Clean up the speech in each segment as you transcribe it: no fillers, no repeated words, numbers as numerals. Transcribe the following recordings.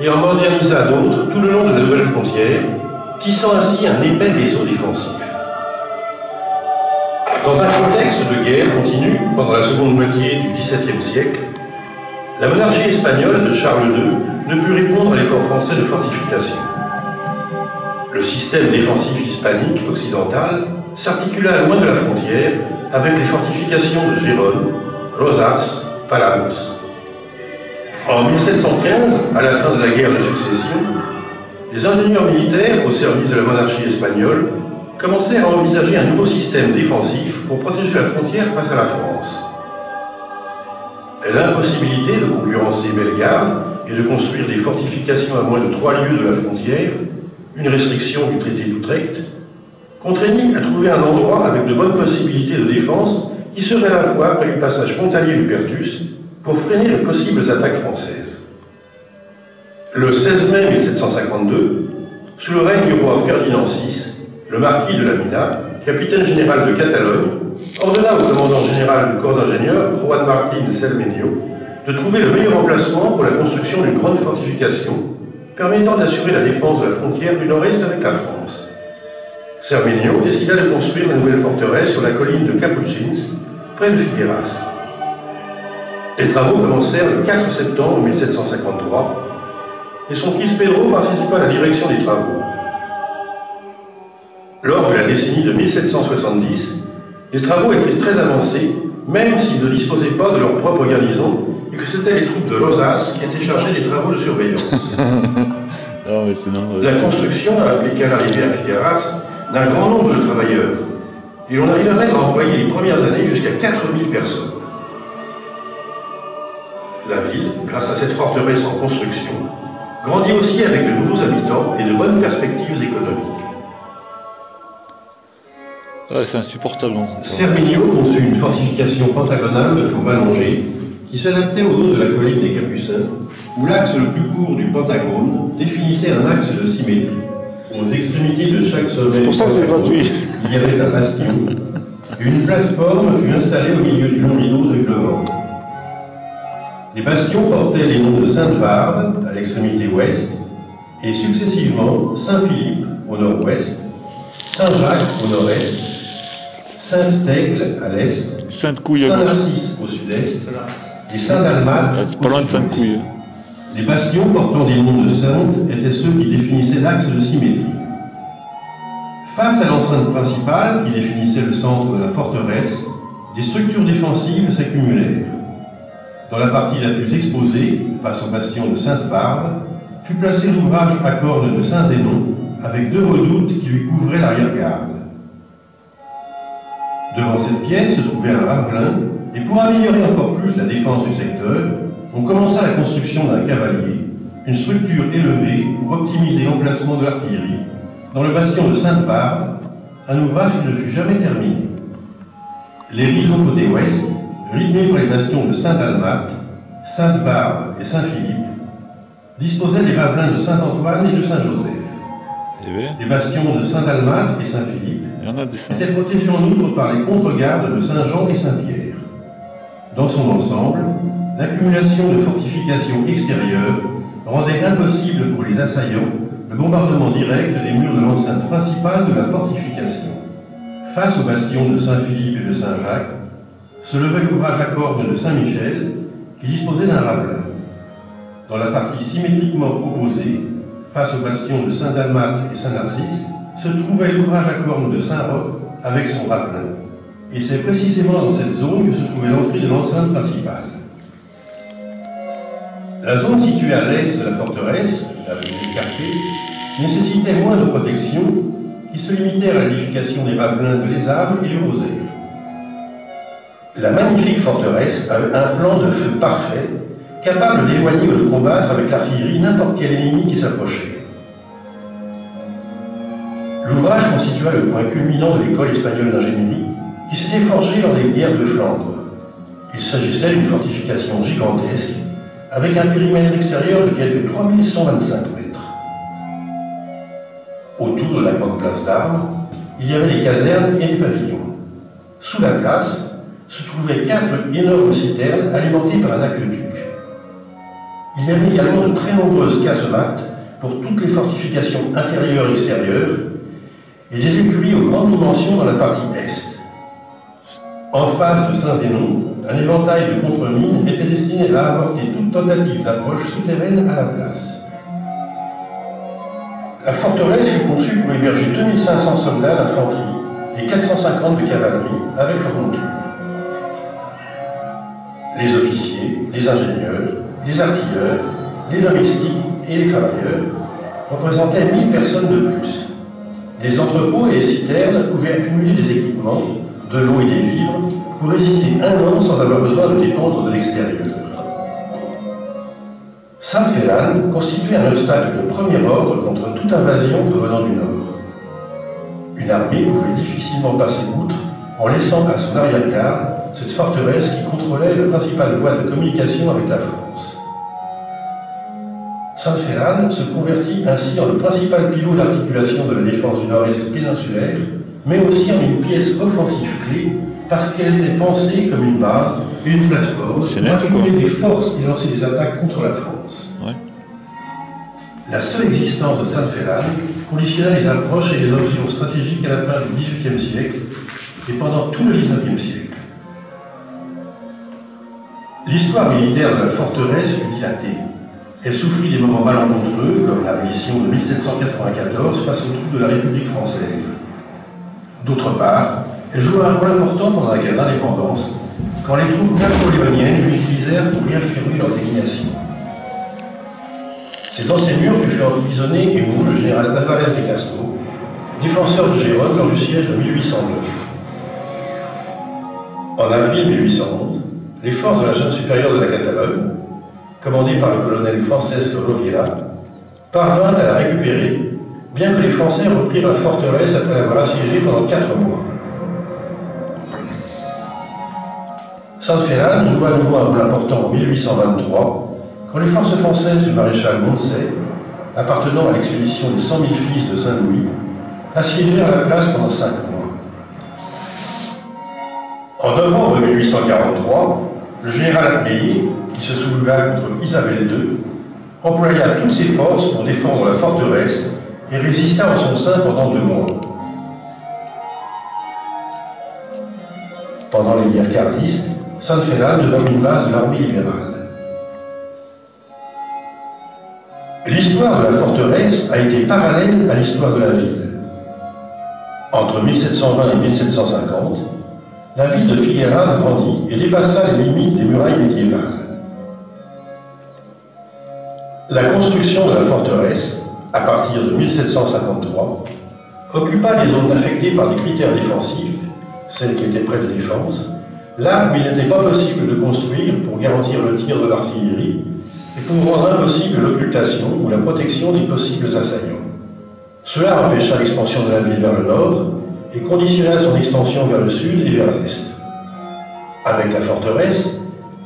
et en modernisa d'autres tout le long de la nouvelle frontière, tissant ainsi un épais vaisseau défensif. Dans un contexte de guerre continue pendant la seconde moitié du XVIIe siècle, la monarchie espagnole de Charles II ne put répondre à l'effort français de fortification. Le système défensif hispanique occidental s'articula loin de la frontière avec les fortifications de Gérone, Rosas, Palamos. En 1715, à la fin de la guerre de succession, les ingénieurs militaires au service de la monarchie espagnole commencèrent à envisager un nouveau système défensif pour protéger la frontière face à la France. L'impossibilité de concurrencer Bellegarde et de construire des fortifications à moins de 3 lieues de la frontière, une restriction du traité d'Utrecht, contraignit à trouver un endroit avec de bonnes possibilités de défense qui serait à la fois près du passage frontalier du Perthus pour freiner les possibles attaques françaises. Le 16 mai 1752, sous le règne du roi Ferdinand VI, le marquis de la Mina, capitaine général de Catalogne, ordonna au commandant général du corps d'ingénieurs, Juan Martín Cermeño, de trouver le meilleur emplacement pour la construction d'une grande fortification permettant d'assurer la défense de la frontière du nord-est avec la France. Cermeño décida de construire la nouvelle forteresse sur la colline de Capuchins, près de Figueras. Les travaux commencèrent le 4 septembre 1753 et son fils Pedro participa à la direction des travaux. Lors de la décennie de 1770, les travaux étaient très avancés, même s'ils ne disposaient pas de leur propre garnison et que c'était les troupes de Rosas qui étaient chargées des travaux de surveillance. Oh, mais c'est normal. La construction a appliqué à l'arrivée à Figueras d'un grand nombre de travailleurs et l'on arriverait à employer les premières années jusqu'à 4000 personnes. La ville, grâce à cette forteresse en construction, grandit aussi avec de nouveaux habitants et de bonnes perspectives économiques. Ah, c'est insupportable. Cermeño conçut une fortification pentagonale de forme allongée qui s'adaptait au dos de la colline des Capucins, où l'axe le plus court du pentagone définissait un axe de symétrie. Aux extrémités de chaque sommet, c'est pour ça que c'est gratuit. Il y avait un bastion. Une plateforme fut installée au milieu du long rideau de Clevant. Les bastions portaient les noms de Sainte-Barbe à l'extrémité ouest et successivement Saint-Philippe au nord-ouest, Saint-Jacques au nord-est, Sainte-Thècle à l'est, Saint-Narcisse au sud-est et Saint-Dalmate c'est pas loin de Sainte-Couille. Les bastions portant des noms de saintes étaient ceux qui définissaient l'axe de symétrie. Face à l'enceinte principale qui définissait le centre de la forteresse, des structures défensives s'accumulèrent. Dans la partie la plus exposée, face au bastion de Sainte-Barbe, fut placé l'ouvrage à cornes de Saint-Zénon, avec 2 redoutes qui lui couvraient l'arrière-garde. Devant cette pièce se trouvait un ravelin, et pour améliorer encore plus la défense du secteur, on commença la construction d'un cavalier, une structure élevée pour optimiser l'emplacement de l'artillerie, dans le bastion de Sainte-Barbe, un ouvrage qui ne fut jamais terminé. Les rideaux côté ouest, rythmés par les bastions de Saint-Dalmate, Sainte-Barbe et Saint-Philippe, disposaient des ravelins de Saint-Antoine et de Saint-Joseph. Les bastions de Saint-Dalmate et Saint-Philippe étaient protégés en outre par les contre-gardes de Saint-Jean et Saint-Pierre. Dans son ensemble, l'accumulation de fortifications extérieures rendait impossible pour les assaillants le bombardement direct des murs de l'enceinte principale de la fortification. Face aux bastions de Saint-Philippe et de Saint-Jacques, se levait l'ouvrage à cornes de Saint-Michel qui disposait d'un ravelin. Dans la partie symétriquement opposée, face aux bastions de Saint-Dalmate et Saint-Narcisse, se trouvait l'ouvrage à cornes de Saint-Roch avec son ravelin. Et c'est précisément dans cette zone que se trouvait l'entrée de l'enceinte principale. La zone située à l'est de la forteresse, la plus escarpée, nécessitait moins de protection, qui se limitait à l'édification des ravelins de Lézardes et du Rosaire. La magnifique forteresse avait un plan de feu parfait, capable d'éloigner ou de combattre avec l'artillerie n'importe quel ennemi qui s'approchait. L'ouvrage constitua le point culminant de l'école espagnole d'ingénierie qui s'était forgée lors des guerres de Flandre. Il s'agissait d'une fortification gigantesque avec un périmètre extérieur de quelque 3125 mètres. Autour de la grande place d'armes, il y avait des casernes et des pavillons. Sous la place se trouvaient 4 énormes citernes alimentées par un aqueduc. Il y avait également de très nombreuses casemates pour toutes les fortifications intérieures et extérieures, et des écuries aux grandes dimensions dans la partie est. En face de Saint-Zénon, un éventail de contre-mines était destiné à avorter toute tentative d'approche souterraine à la place. La forteresse fut conçue pour héberger 2500 soldats d'infanterie et 450 de cavalerie avec leur monture. Les officiers, les ingénieurs, les artilleurs, les domestiques et les travailleurs représentaient 1000 personnes de plus. Les entrepôts et les citernes pouvaient accumuler des équipements, de l'eau et des vivres pour résister un an sans avoir besoin de dépendre de l'extérieur. Sainte-Félanne constituait un obstacle de premier ordre contre toute invasion provenant du nord. Une armée pouvait difficilement passer outre en laissant à son arrière-garde cette forteresse qui contrôlait la principale voie de communication avec la France. Sainte-Félanne se convertit ainsi en le principal pivot d'articulation de la défense du nord-est péninsulaire, mais aussi en une pièce offensive clé parce qu'elle était pensée comme une base et une plateforme pour accumuler des forces et lancer des attaques contre la France. Ouais. La seule existence de Sainte-Félanne conditionna les approches et les options stratégiques à la fin du XVIIIe siècle et pendant tout le XIXe siècle. L'histoire militaire de la forteresse fut dilatée. Elle souffrit des moments malencontreux, comme la reddition de 1794 face aux troupes de la République française. D'autre part, elle joua un rôle important pendant la guerre d'indépendance, quand les troupes napoléoniennes l'utilisèrent pour réaffirmer leur domination. C'est dans ces murs que fut emprisonné et mouru le général Alvarez de Castro, défenseur de Gérone lors du siège de 1809. En avril 1811, les forces de la chaîne supérieure de la Catalogne, commandées par le colonel Francesco Rovira, parvinrent à la récupérer, bien que les Français reprirent la forteresse après l'avoir assiégée pendant 4 mois. Sainte-Félanne joua à nouveau un rôle important en 1823, quand les forces françaises du maréchal Moncey, appartenant à l'expédition des 100 000 fils de Saint-Louis, assiégèrent la place pendant 5 mois. En novembre 1843, le général Meillet, qui se souleva contre Isabelle II, employa toutes ses forces pour défendre la forteresse et résista en son sein pendant 2 mois. Pendant les guerres cardistes, Sainte-Félanne devint une base de l'armée libérale. L'histoire de la forteresse a été parallèle à l'histoire de la ville. Entre 1720 et 1750, la ville de Figueras grandit et dépassa les limites des murailles médiévales. La construction de la forteresse, à partir de 1753, occupa les zones affectées par des critères défensifs, celles qui étaient près de défense, là où il n'était pas possible de construire pour garantir le tir de l'artillerie et pour rendre impossible l'occultation ou la protection des possibles assaillants. Cela empêcha l'expansion de la ville vers le nord et conditionna son extension vers le sud et vers l'est. Avec la forteresse,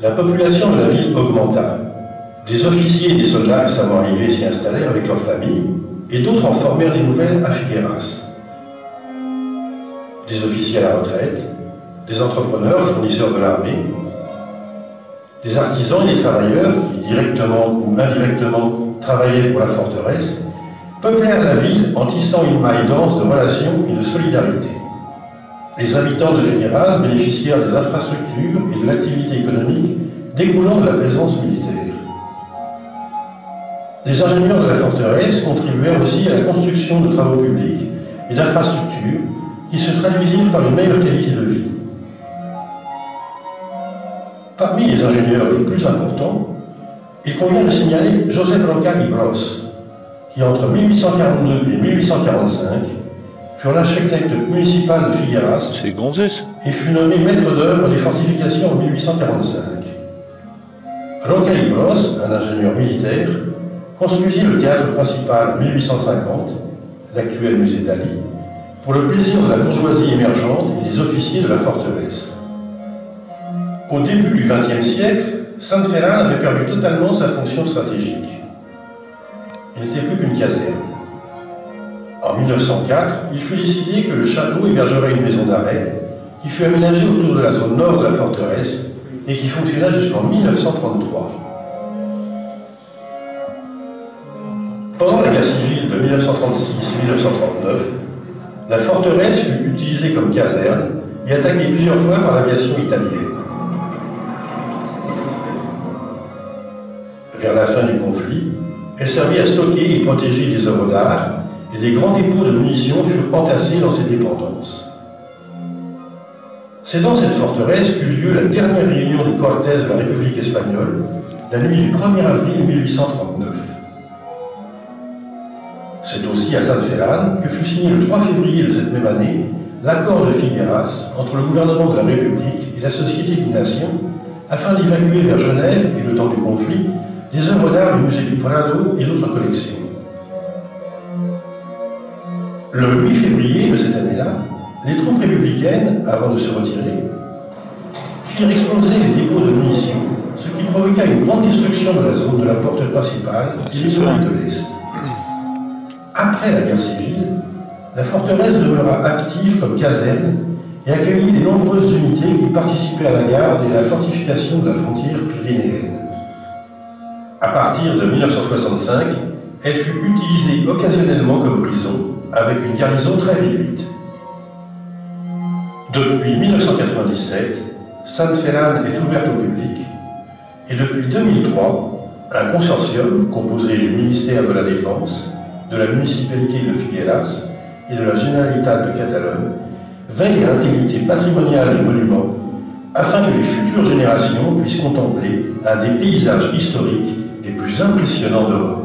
la population de la ville augmenta. Des officiers et des soldats récemment arrivés s'y installèrent avec leurs familles, et d'autres en formèrent des nouvelles à Figueras. Des officiers à la retraite, des entrepreneurs fournisseurs de l'armée, des artisans et des travailleurs qui, directement ou indirectement, travaillaient pour la forteresse, peuplèrent la ville en tissant une maille dense de relations et de solidarité. Les habitants de Figueras bénéficièrent des infrastructures et de l'activité économique découlant de la présence militaire. Les ingénieurs de la forteresse contribuèrent aussi à la construction de travaux publics et d'infrastructures qui se traduisirent par une meilleure qualité de vie. Parmi les ingénieurs les plus importants, il convient de signaler Joseph Roca y Bros, qui entre 1842 et 1845 fut l'architecte municipal de Figueras C'est Gonzès. et fut nommé maître d'œuvre des fortifications en 1845. Roca y Bros, un ingénieur militaire, construisit le théâtre principal en 1850, l'actuel musée d'Ali, pour le plaisir de la bourgeoisie émergente et des officiers de la forteresse. Au début du XXe siècle, Sainte-Félanne avait perdu totalement sa fonction stratégique. Il n'était plus qu'une caserne. En 1904, il fut décidé que le château hébergerait une maison d'arrêt qui fut aménagée autour de la zone nord de la forteresse et qui fonctionna jusqu'en 1933. Pendant la guerre civile de 1936-1939, la forteresse fut utilisée comme caserne et attaquée plusieurs fois par l'aviation italienne. Vers la fin du conflit, elle servit à stocker et protéger des œuvres d'art et des grands dépôts de munitions furent entassés dans ses dépendances. C'est dans cette forteresse qu'eut lieu la dernière réunion des Cortes de la République espagnole, la nuit du 1er avril 1839. C'est aussi à San Ferran que fut signé le 3 février de cette même année l'accord de Figueras entre le gouvernement de la République et la Société des Nations afin d'évacuer vers Genève et le temps du conflit des œuvres d'art du musée du Prado et d'autres collections. Le 8 février de cette année-là, les troupes républicaines, avant de se retirer, firent exploser les dépôts de munitions, ce qui provoqua une grande destruction de la zone de la porte principale et des murailles de l'Est. Après la guerre civile, la forteresse demeura active comme caserne et accueillit de nombreuses unités qui participaient à la garde et à la fortification de la frontière pyrénéenne. À partir de 1965, elle fut utilisée occasionnellement comme prison, avec une garnison très réduite. Depuis 1997, San Ferran est ouverte au public et depuis 2003, un consortium composé du ministère de la Défense, de la municipalité de Figueras et de la Generalitat de Catalogne veille à l'intégrité patrimoniale du monument afin que les futures générations puissent contempler un des paysages historiques les plus impressionnants d'Europe.